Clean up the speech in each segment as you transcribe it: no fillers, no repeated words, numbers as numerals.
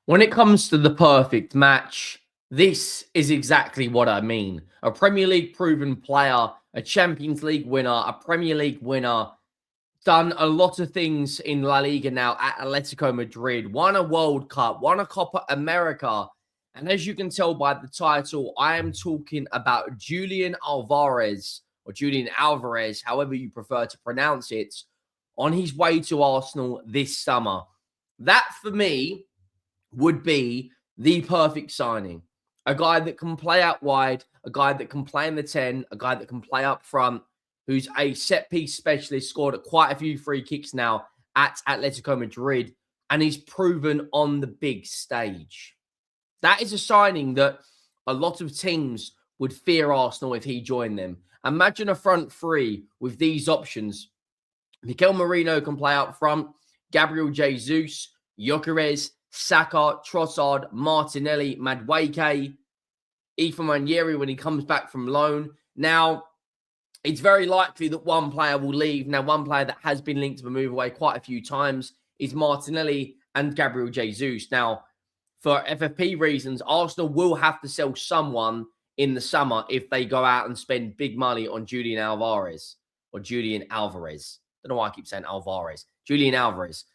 When it comes to the perfect match, this is exactly what I mean. A Premier League proven player, a Champions League winner, a Premier League winner, done a lot of things in La Liga now at Atletico Madrid, won a World Cup, won a Copa America. And as you can tell by the title, I am talking about Julian Alvarez or Julian Alvarez, however you prefer to pronounce it, on his way to Arsenal this summer. That for me would be the perfect signing. A guy that can play out wide, a guy that can play in the 10, a guy that can play up front, who's a set piece specialist, scored quite a few free kicks now at Atletico Madrid, and he's proven on the big stage. That is a signing that a lot of teams would fear Arsenal if he joined them. Imagine a front three with these options. Mikel Merino can play up front, Gabriel Jesus, Gyökeres, Saka, Trossard, Martinelli, Madueke, Nwaneri when he comes back from loan. Now, it's very likely that one player will leave. Now, one player that has been linked to a move away quite a few times is Martinelli and Gabriel Jesus. Now, for FFP reasons, Arsenal will have to sell someone in the summer if they go out and spend big money on Julian Alvarez or Julian Alvarez. I don't know why I keep saying Alvarez. Julian Alvarez.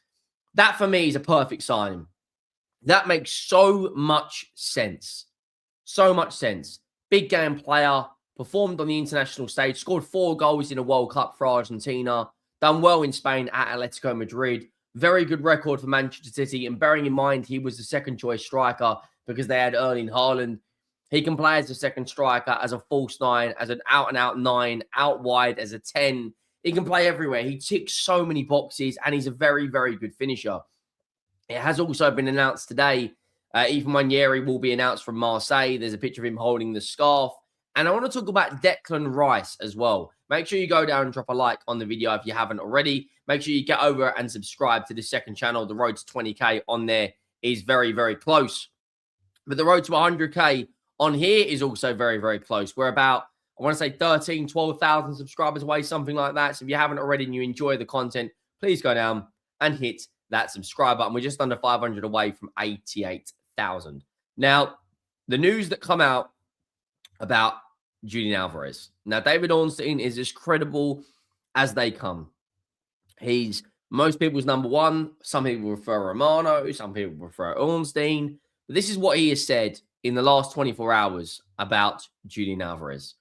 That, for me, is a perfect signing. That makes so much sense. So much sense. Big game player, performed on the international stage, scored 4 goals in a World Cup for Argentina, done well in Spain at Atletico Madrid. Very good record for Manchester City. And bearing in mind, he was the second choice striker because they had Erling Haaland. He can play as a second striker, as a false 9, as an out-and-out 9, out wide, as a 10. He can play everywhere. He ticks so many boxes, and he's a very, very good finisher. It has also been announced today, Nwaneri will be announced from Marseille. There's a picture of him holding the scarf. And I want to talk about Declan Rice as well. Make sure you go down and drop a like on the video if you haven't already. Make sure you get over and subscribe to the second channel. The road to 20K on there is very, very close. But the road to 100K on here is also very, very close. We're about, I want to say 13, 12,000 subscribers away, something like that. So if you haven't already and you enjoy the content, please go down and hit that subscribe button. We're just under 500 away from 88,000. Now, the news that come out about Julian Alvarez. Now, David Ornstein is as credible as they come. He's most people's number one. Some people prefer Romano. Some people prefer Ornstein. But this is what he has said in the last 24 hours about Julian Alvarez.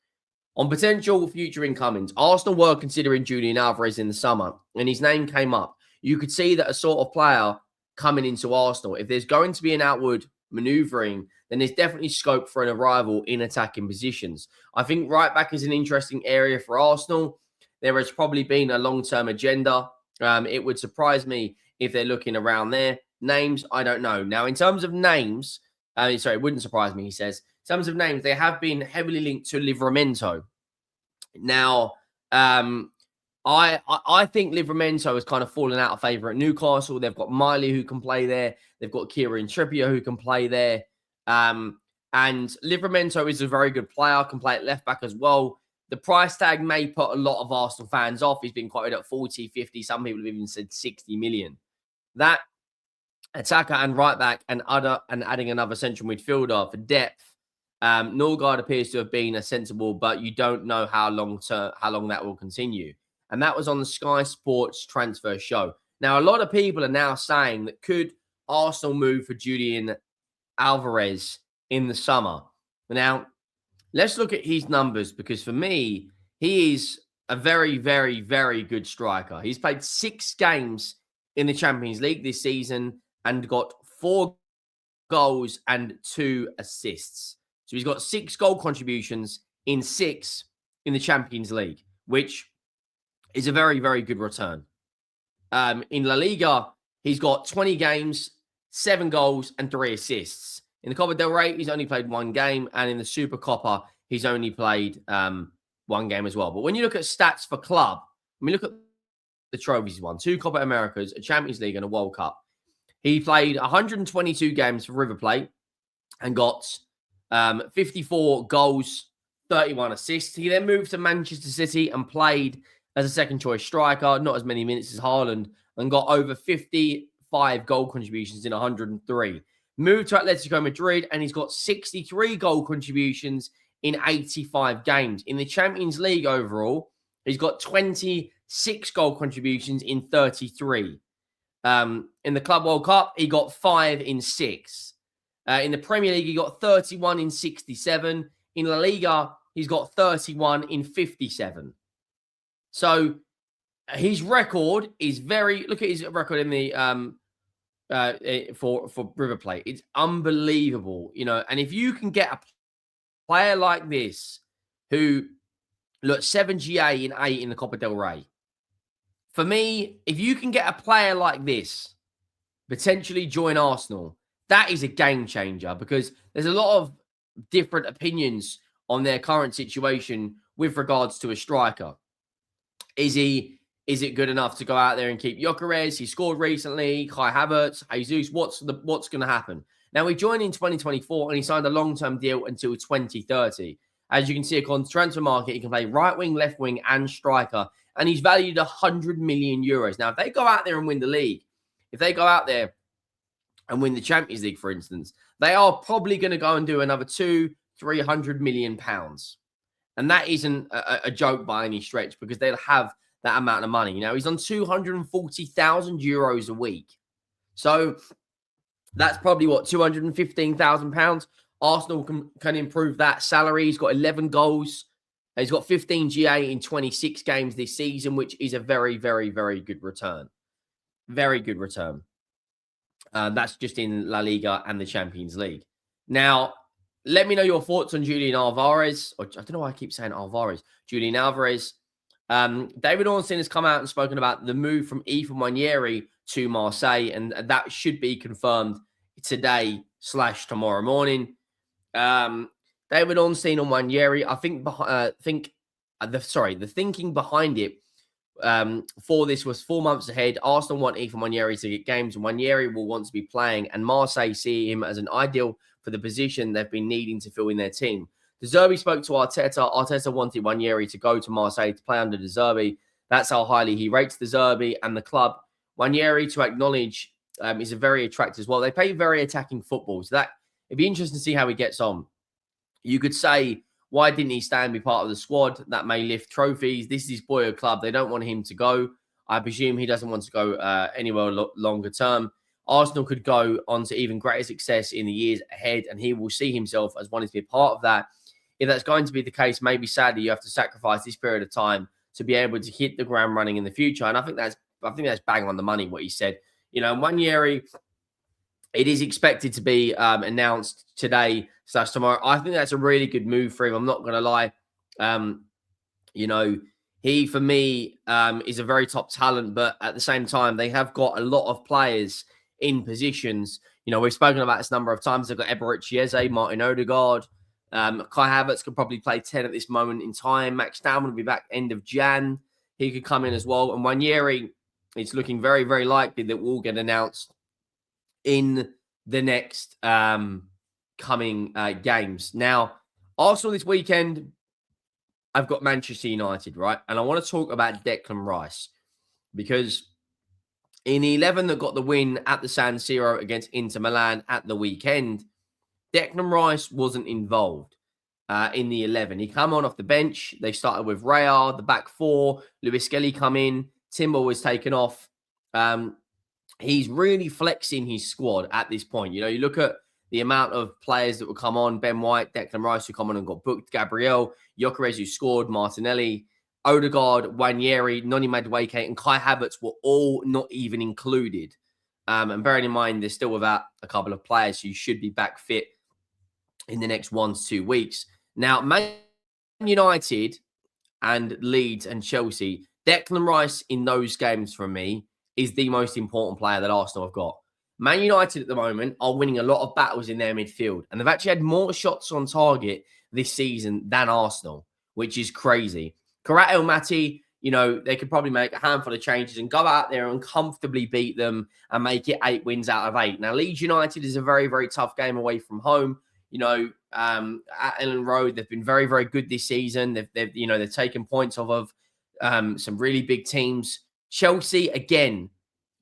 On potential future incomings, Arsenal were considering Julian Alvarez in the summer, and his name came up. You could see that a sort of player coming into Arsenal, if there's going to be an outward manoeuvring, then there's definitely scope for an arrival in attacking positions. I think right back is an interesting area for Arsenal. There has probably been a long-term agenda. It would surprise me if they're looking around there. Names, I don't know. Now, in terms of names, it wouldn't surprise me, he says. In terms of names, they have been heavily linked to Livramento. Now, I think Livramento has kind of fallen out of favour at Newcastle. They've got Miley who can play there. They've got Kieran Trippier who can play there. And Livramento is a very good player, can play at left back as well. The price tag may put a lot of Arsenal fans off. He's been quoted at 40, 50. Some people have even said 60 million. That attacker and right back and adding another central midfielder for depth. Norgard appears to have been a sensible, but you don't know how long that will continue. And that was on the Sky Sports transfer show. Now, a lot of people are now saying that could Arsenal move for Julian Alvarez in the summer? Now, let's look at his numbers, because for me, he is a very, very, very good striker. He's played 6 games in the Champions League this season and got 4 goals and 2 assists. So he's got 6 goal contributions in 6 in the Champions League, which is a very, very good return. In La Liga, he's got 20 games, 7 goals and 3 assists. In the Copa del Rey, he's only played 1 game. And in the Super Copa, he's only played 1 game as well. But when you look at stats for club, look at the trophies he's won. 2 Copa Americas, a Champions League and a World Cup. He played 122 games for River Plate and got 54 goals, 31 assists. He then moved to Manchester City and played as a second choice striker, not as many minutes as Haaland, and got over 55 goal contributions in 103. moved to Atletico Madrid, and he's got 63 goal contributions in 85 games. In the Champions League overall, he's got 26 goal contributions in 33. In the Club World Cup, he got 5 in 6. In the Premier League, he got 31 in 67. In La Liga, he's got 31 in 57. So his record is look at his record in the for River Plate. It's unbelievable, and if you can get a player like this who, look, 7 GA in 8 in the Copa del Rey. For me, if you can get a player like this potentially join Arsenal, that is a game changer, because there's a lot of different opinions on their current situation with regards to a striker. Is it good enough to go out there and keep Gyökeres? He scored recently. Kai Havertz, Jesus. What's going to happen? Now, he joined in 2024 and he signed a long-term deal until 2030. As you can see, across the transfer market, he can play right wing, left wing, and striker, and he's valued 100 million euros. Now, if they go out there and win the league, if they go out there and win the Champions League, for instance, they are probably going to go and do another 200-300 million pounds. And that isn't a joke by any stretch, because they'll have that amount of money. He's on 240,000 euros a week. So that's probably what, 215,000 pounds. Arsenal can improve that salary. He's got 11 goals. He's got 15 GA in 26 games this season, which is a very, very, very good return. Very good return. That's just in La Liga and the Champions League. Now, let me know your thoughts on Julian Alvarez. Or, I don't know why I keep saying Alvarez. Julian Alvarez. David Ornstein has come out and spoken about the move from Nwaneri to Marseille, and that should be confirmed today/tomorrow morning. David Ornstein on Nwaneri, I think the thinking behind it for this was 4 months ahead. Arsenal want Nwaneri to get games, and Nwaneri will want to be playing, and Marseille see him as an ideal for the position they've been needing to fill in their team. De Zerbi spoke to Arteta. Arteta wanted Nwaneri to go to Marseille to play under De Zerbi. That's how highly he rates De Zerbi and the club. Nwaneri, to acknowledge, is a very attractive as well. They play very attacking football, so that it'd be interesting to see how he gets on. You could say, why didn't he stay and be part of the squad that may lift trophies? This is his boyhood club. They don't want him to go. I presume he doesn't want to go anywhere longer term. Arsenal could go on to even greater success in the years ahead, and he will see himself as wanting to be a part of that. If that's going to be the case, maybe sadly you have to sacrifice this period of time to be able to hit the ground running in the future. And I think that's bang on the money what he said. Nwaneri, it is expected to be announced today/tomorrow. I think that's a really good move for him. I'm not going to lie. He, for me, is a very top talent, but at the same time, they have got a lot of players in positions. We've spoken about this a number of times. They've got Eberechi Eze, Martin Odegaard. Kai Havertz could probably play 10 at this moment in time. Max Down will be back end of Jan. He could come in as well. And Nwaneri, it's looking very, very likely that will get announced in the next coming games. Now, Arsenal this weekend, I've got Manchester United, right? And I want to talk about Declan Rice, because in the 11 that got the win at the San Siro against Inter Milan at the weekend, Declan Rice wasn't involved in the 11. He came on off the bench. They started with Raya, the back four. Lewis Skelly come in. Timber was taken off. He's really flexing his squad at this point. You look at the amount of players that will come on. Ben White, Declan Rice, who come on and got booked. Gabriel, Gyökeres, who scored. Martinelli, Odegaard, Nwaneri, Noni Madueke, and Kai Havertz were all not even included. And bearing in mind, they're still without a couple of players who should be back fit in the next 1 to 2 weeks. Now, Man United and Leeds and Chelsea, Declan Rice in those games for me is the most important player that Arsenal have got. Man United at the moment are winning a lot of battles in their midfield, and they've actually had more shots on target this season than Arsenal, which is crazy. Karat El-Mati, they could probably make a handful of changes and go out there and comfortably beat them and make it 8 wins out of 8. Now, Leeds United is a very, very tough game away from home. At Ellen Road, they've been very, very good this season. They've taken points off of some really big teams. Chelsea, again,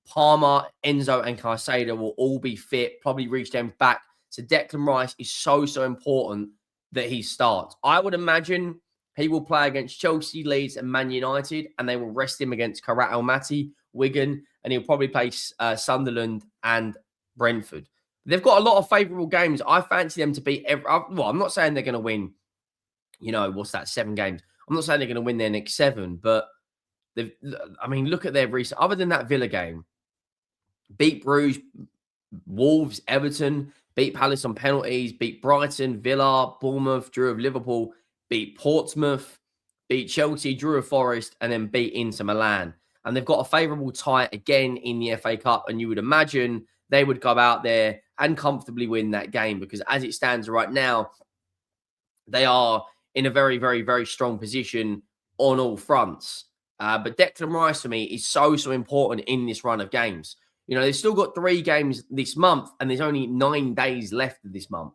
Palmer, Enzo, and Caicedo will all be fit, probably reach them back. So Declan Rice is so important that he starts. I would imagine he will play against Chelsea, Leeds, and Man United, and they will rest him against Karat Almaty, Wigan, and he'll probably play Sunderland and Brentford. They've got a lot of favourable games. I fancy them to beat well, I'm not saying they're going to win, 7 games. I'm not saying they're going to win their next 7, but look at their recent, other than that Villa game, beat Bruges, Wolves, Everton, beat Palace on penalties, beat Brighton, Villa, Bournemouth, drew of Liverpool, beat Portsmouth, beat Chelsea, drew of Forest, and then beat Inter Milan. And they've got a favourable tie again in the FA Cup, and you would imagine they would go out there and comfortably win that game, because as it stands right now, they are in a very, very, very strong position on all fronts. But Declan Rice, for me, is so important in this run of games. They've still got 3 games this month, and there's only 9 days left of this month.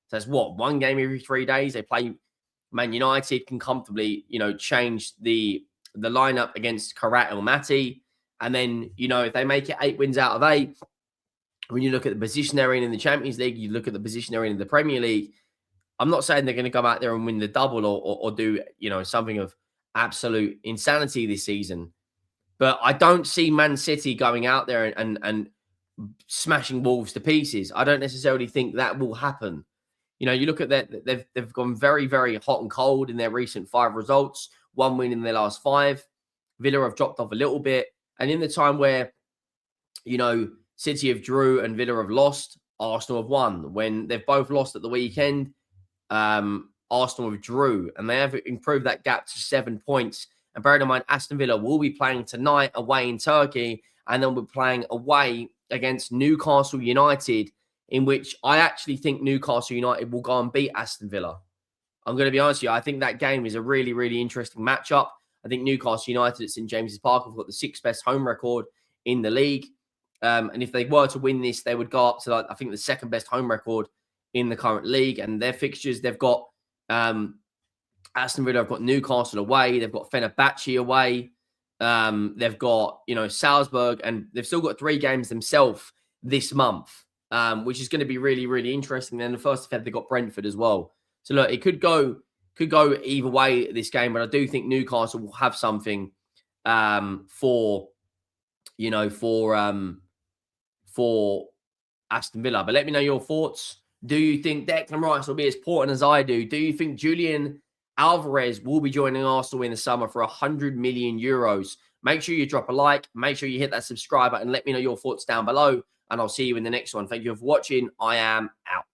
So that's what? 1 game every 3 days. They play Man United, can comfortably, change the lineup against Karat Almaty. And then, if they make it 8 wins out of 8, when you look at the position they're in the Champions League, you look at the position they're in the Premier League, I'm not saying they're going to come out there and win the double or do, something of absolute insanity this season. But I don't see Man City going out there and smashing Wolves to pieces. I don't necessarily think that will happen. You look at that, they've gone very, very hot and cold in their recent 5 results, 1 win in their last 5. Villa have dropped off a little bit. And in the time where, City have drew and Villa have lost, Arsenal have won. When they've both lost at the weekend, Arsenal have drew, and they have improved that gap to 7 points. And bear in mind, Aston Villa will be playing tonight away in Turkey, and then we're playing away against Newcastle United, in which I actually think Newcastle United will go and beat Aston Villa. I'm going to be honest with you. I think that game is a really, really interesting matchup. I think Newcastle United at St James's Park have got the 6th best home record in the league. And if they were to win this, they would go up to, I think, the 2nd best home record in the current league. And their fixtures, they've got Aston Villa have got Newcastle away. They've got Fenerbahce away. They've got, Salzburg, and they've still got 3 games themselves this month, which is going to be really, really interesting. Then the 1st of February, they've got Brentford as well. So look, it could go either way this game, but I do think Newcastle will have something for Aston Villa. But let me know your thoughts. Do you think Declan Rice will be as important as I do? Do you think Julian Alvarez will be joining Arsenal in the summer for 100 million euros? Make sure you drop a like. Make sure you hit that subscribe button. Let me know your thoughts down below, and I'll see you in the next one. Thank you for watching. I am out.